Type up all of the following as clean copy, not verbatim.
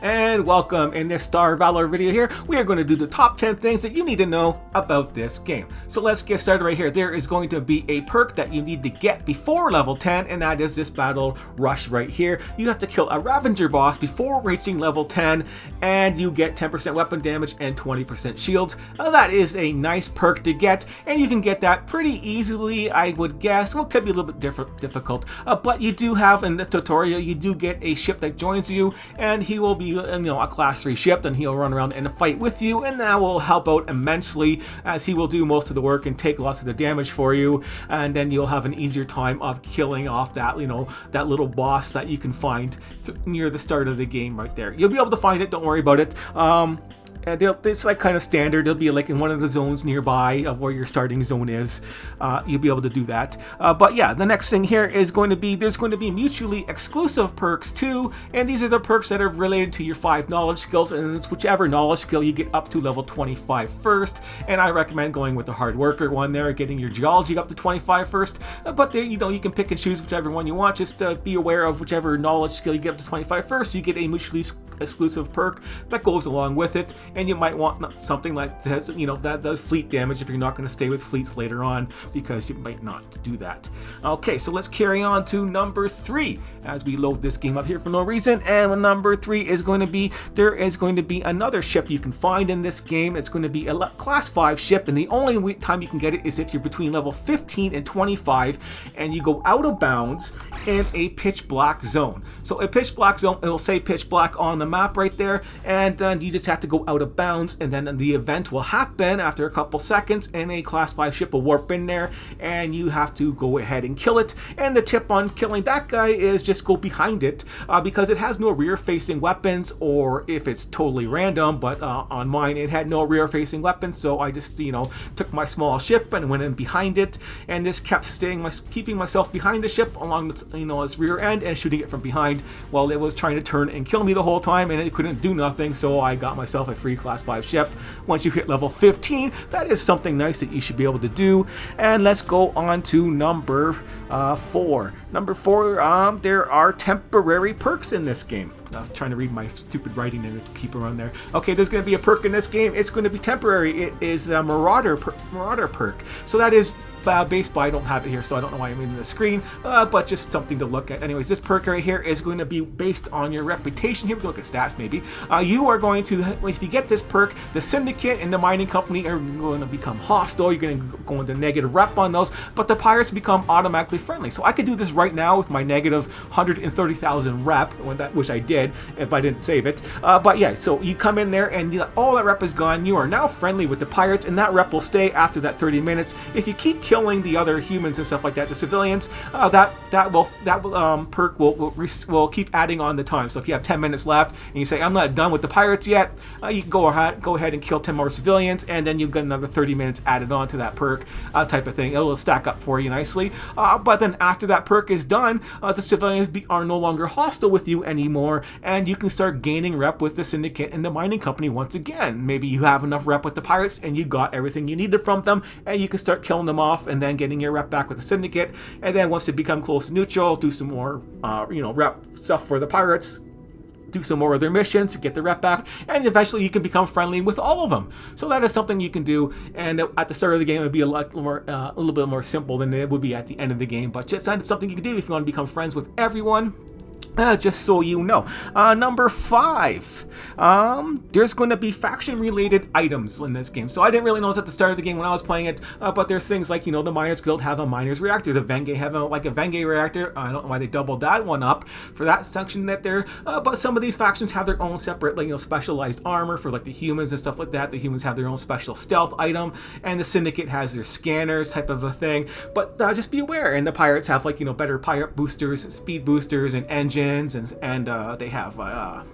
and welcome. In this Star Valor video here, we are going to do the top 10 things that you need to know about this game. So let's get started right here. There is going to be a perk that you need to get before level 10, and that is this Battle Rush right here. You have to kill a Ravager boss before reaching level 10, and you get 10% weapon damage and 20% shields. That is a nice perk to get, and you can get that pretty easily, I would guess. Well, it could be a little bit difficult, but you do have, in this tutorial, you do get a ship that joins you, and he will be a class 3 ship, and he'll run around and fight with you, and that will help out immensely, as he will do most of the work and take lots of the damage for you, and then you'll have an easier time of killing off that that little boss that you can find near the start of the game right there. You'll be able to find it, don't worry about it. And it's like kind of standard. It'll be like in one of the zones nearby of where your starting zone is. You'll be able to do that. But yeah, the next thing here is going to be, there's going to be mutually exclusive perks too. And these are the perks that are related to your 5 knowledge skills. And it's whichever knowledge skill you get up to level 25 first. And I recommend going with the hard worker one there, getting your geology up to 25 first. But there, you can pick and choose whichever one you want. Just be aware of whichever knowledge skill you get up to 25 first. You get a mutually exclusive perk that goes along with it. And you might want something like this, that does fleet damage if you're not going to stay with fleets later on, because you might not do that. Okay, so let's carry on to number 3 as we load this game up here for no reason. And number 3 is going to be, there is going to be another ship you can find in this game. It's going to be a class 5 ship, and the only time you can get it is if you're between level 15 and 25, and you go out of bounds in a pitch black zone. So a pitch black zone, it'll say pitch black on the map right there, and then you just have to go out of bounds, and then the event will happen after a couple seconds, and a class 5 ship will warp in there, and you have to go ahead and kill it. And the tip on killing that guy is just go behind it, because it has no rear facing weapons, or if it's totally random, but on mine it had no rear facing weapons, so I just took my small ship and went in behind it, and just kept keeping myself behind the ship along its rear end, and shooting it from behind while it was trying to turn and kill me the whole time, and it couldn't do nothing. So I got myself a free class 5 ship. Once you hit level 15, that is something nice that you should be able to do. And let's go on to number 4. Number 4, there are temporary perks in this game. I was trying to read my stupid writing and keep around there. Okay, there's going to be a perk in this game. It's going to be temporary. It is a Marauder perk. So that is based by, I don't have it here, so I don't know why I'm in the screen, but just something to look at. Anyways, this perk right here is going to be based on your reputation. Here we look at stats maybe. You are going to, if you get this perk, the Syndicate and the mining company are going to become hostile. You're going to go into negative rep on those, but the pirates become automatically friendly. So I could do this right now with my negative 130,000 rep, which I did, if I didn't save it. But yeah, so you come in there and all that rep is gone. You are now friendly with the pirates, and that rep will stay after that 30 minutes. If you keep killing the other humans and stuff like that, the civilians, that perk will keep adding on the time. So if you have 10 minutes left and you say, I'm not done with the pirates yet, you can go ahead and kill 10 more civilians, and then you've got another 30 minutes added on to that perk, type of thing. It'll stack up for you nicely. But then after that perk is done, the civilians are no longer hostile with you anymore, and you can start gaining rep with the Syndicate and the mining company once again. Maybe you have enough rep with the pirates and you got everything you needed from them, and you can start killing them off and then getting your rep back with the Syndicate. And then once they become close to neutral, do some more rep stuff for the pirates, do some more of their missions to get the rep back, and eventually you can become friendly with all of them. So that is something you can do, and at the start of the game it would be a little bit more simple than it would be at the end of the game, but just something you can do if you want to become friends with everyone. Just so you know. Number 5, there's going to be faction-related items in this game. So I didn't really know this at the start of the game when I was playing it, but there's things like, the Miners Guild have a Miners Reactor, the Venge have a Venge Reactor. I don't know why they doubled that one up for that section that they're, but some of these factions have their own separate, specialized armor for the humans and stuff like that. The humans have their own special stealth item, and the Syndicate has their scanners type of a thing. But just be aware, and the pirates have better pirate boosters, speed boosters, and engines. And they have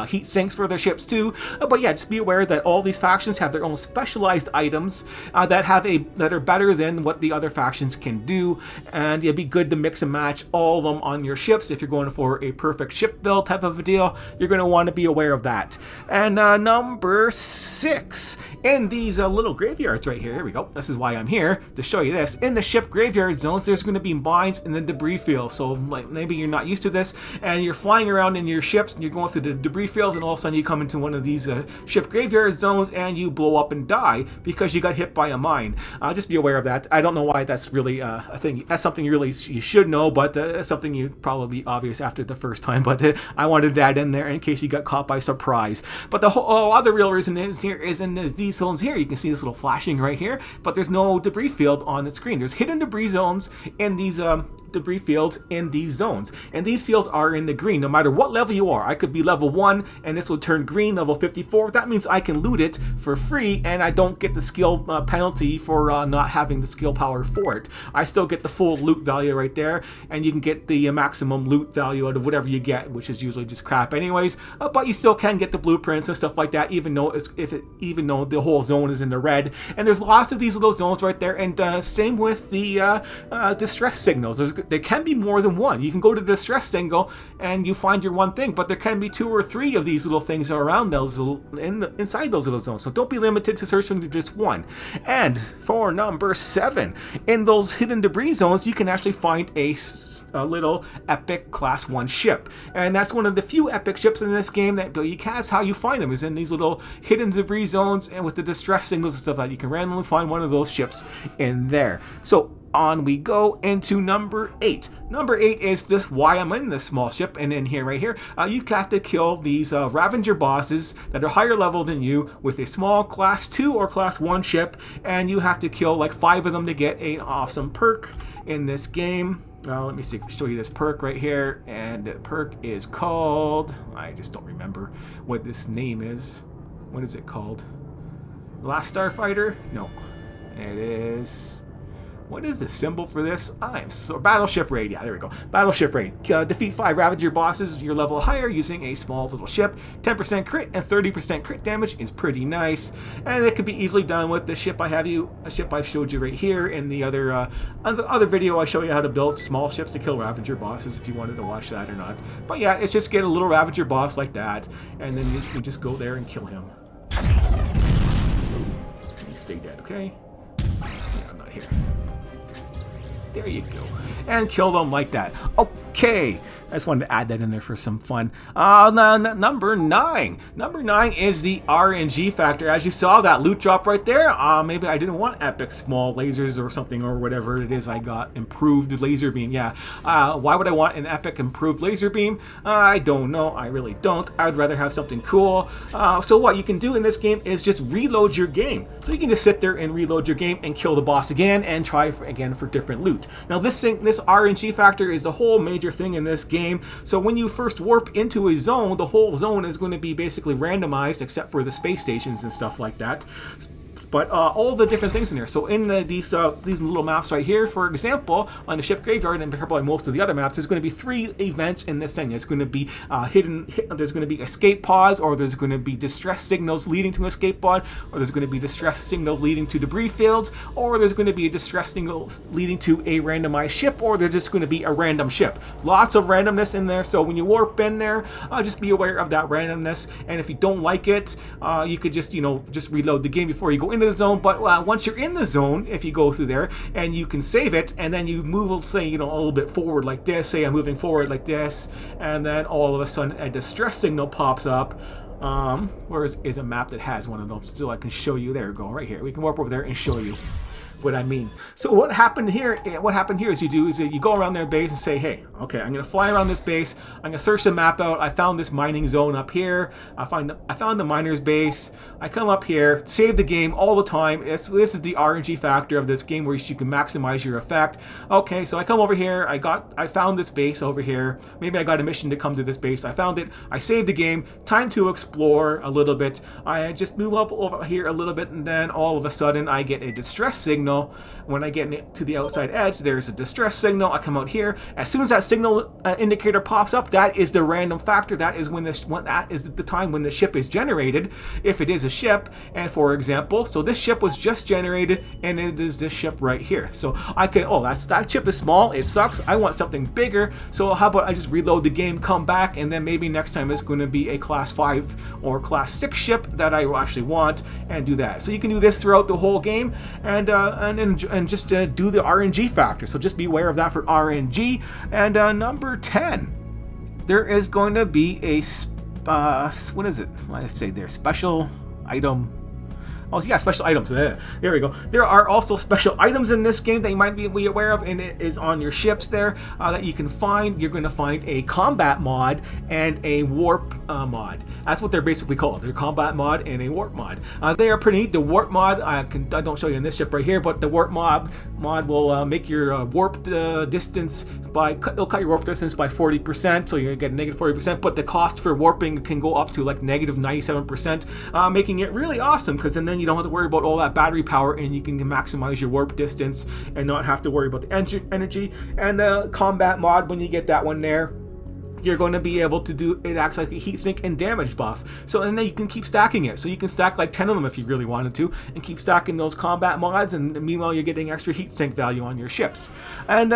heat sinks for their ships too. But yeah, just be aware that all these factions have their own specialized items that are better than what the other factions can do, and it'd be good to mix and match all of them on your ships. If you're going for a perfect ship build type of a deal, you're going to want to be aware of that. And number 6, in these little graveyards right here we go. This is why I'm here, to show you this. In the ship graveyard zones, there's going to be mines in the debris field. So like maybe you're not used to this, and you're flying around in your ships, and you're going through the debris fields, and all of a sudden you come into one of these ship graveyard zones, and you blow up and die because you got hit by a mine. Just be aware of that. I don't know why that's really a thing. That's something you should know, but it's something you probably obvious after the first time. But I wanted that in there in case you got caught by surprise. But the whole other real reason is here is in these zones here. You can see this little flashing right here, but there's no debris field on the screen. There's hidden debris zones in these debris fields in these zones, and these fields are in the green no matter what level you are. I could be level 1 and this will turn green, level 54. That means I can loot it for free, and I don't get the skill penalty for not having the skill power for it. I still get the full loot value right there, and you can get the maximum loot value out of whatever you get, which is usually just crap anyways, but you still can get the blueprints and stuff like that, even though the whole zone is in the red. And there's lots of these little zones right there, and same with the distress signals. There can be more than one. You can go to the distress signal and you find your one thing, but there can be 2 or 3 of these little things around those inside those little zones. So don't be limited to searching for just one. And for number 7, in those hidden debris zones, you can actually find a little epic class 1 ship, and that's one of the few epic ships in this game that that's how you find them, is in these little hidden debris zones, and with the distress signals and stuff like that, you can randomly find one of those ships in there. So on we go into number 8. Number 8 is this why I'm in this small ship, and in here right here, you have to kill these Ravager bosses that are higher level than you with a small class 2 or class 1 ship, and you have to kill like 5 of them to get an awesome perk in this game. Let me see if I can show you this perk right here, and the perk is called, I just don't remember what this name is. What is it called? Last Starfighter? No. It is... What is the symbol for this? Battleship Raid. Yeah, there we go. Battleship Raid. Defeat 5 Ravager bosses your level higher using a small little ship. 10% crit and 30% crit damage is pretty nice, and it can be easily done with the ship a ship I've showed you right here in the other video. I show you how to build small ships to kill Ravager bosses if you wanted to watch that or not. But yeah, it's just get a little Ravager boss like that, and then you can just go there and kill him. You stay dead, okay? Yeah, I'm not here. There you go. And kill them like that. Okay. I just wanted to add that in there for some fun. Number 9. Number 9 is the RNG factor. As you saw, that loot drop right there, maybe I didn't want epic small lasers or something, or whatever it is I got. Improved laser beam, yeah. Why would I want an epic improved laser beam? I don't know. I really don't. I'd rather have something cool. So what you can do in this game is just reload your game. So you can just sit there and reload your game and kill the boss again and try again for different loot. Now this RNG factor is the whole major thing in this game. So when you first warp into a zone, the whole zone is going to be basically randomized except for the space stations and stuff like that. But all the different things in there. So in these little maps right here, for example, on the ship graveyard and probably most of the other maps, there's going to be 3 events in this thing. There's going to be there's going to be escape pods, or there's going to be distress signals leading to an escape pod, or there's going to be distress signals leading to debris fields, or there's going to be a distress signal leading to a randomized ship, or there's just going to be a random ship. Lots of randomness in there. So when you warp in there, just be aware of that randomness. And if you don't like it, you could just just reload the game before you go into the zone. But once you're in the zone, if you go through there and you can save it, and then you move, say, a little bit forward like this, say I'm moving forward like this, and then all of a sudden a distress signal pops up. Where is a map that has one of those? Still, I can show you. There we go, right here. We can warp over there and show you what I mean. So what happened here is you go around their base and say, hey, okay, I'm gonna fly around this base, I'm gonna search the map out. I found this mining zone up here, I found the miner's base. I come up here, save the game all the time. This is the RNG factor of this game, where you can maximize your effect. Okay, so I come over here, I found this base over here. Maybe I got a mission to come to this base. I found it, I saved the game. Time to explore a little bit. I just move up over here a little bit, and then all of a sudden I get a distress signal signal. When I get to the outside edge, there's a distress signal. I come out here. As soon as that signal indicator pops up, that is the random factor. That is that is the time when the ship is generated, if it is a ship. And for example, so this ship was just generated, and it is this ship right here. So I can, that ship is small. It sucks. I want something bigger. So how about I just reload the game, come back, and then maybe next time it's going to be a class 5 or class 6 ship that I actually want, and do that. So you can do this throughout the whole game, and just do the RNG factor. So just be aware of that for RNG. And number 10, there is going to be a what is it? I say there, special item. Oh yeah, special items. There we go. There are also special items in this game that you might be aware of, and it is on your ships there that you can find. You're going to find a combat mod and a warp mod. That's what they're basically called. They're combat mod and a warp mod. They are pretty neat. The warp mod, I don't show you in this ship right here, but the warp mod will make your warp distance it'll cut your warp distance by 40%, so you're going to get -40%, but the cost for warping can go up to like -97%, making it really awesome, because then you don't have to worry about all that battery power, and you can maximize your warp distance and not have to worry about the energy. And the combat mod, when you get that one there, you're going to be able to do, it acts like a heat sink and damage buff. So, and then you can keep stacking it. So you can stack like 10 of them if you really wanted to, and keep stacking those combat mods, and meanwhile you're getting extra heat sink value on your ships. And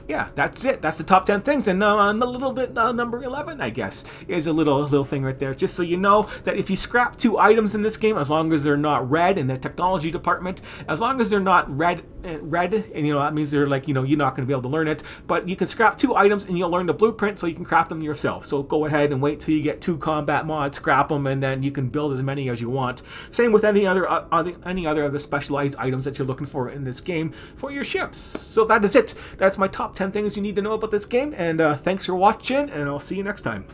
yeah, that's it. That's the top 10 things. And a little bit, number 11, I guess, is a little thing right there. Just so you know that if you scrap 2 items in this game, as long as they're not red in the technology department, as long as they're not red, and that means they're like, you're not going to be able to learn it. But you can scrap 2 items and you'll learn the blueprint, so you can craft them yourself. So go ahead and wait till you get 2 combat mods, scrap them, and then you can build as many as you want. Same with any other of the specialized items that you're looking for in this game for your ships. So that is it. That's my top 10 things you need to know about this game, and thanks for watching, and I'll see you next time.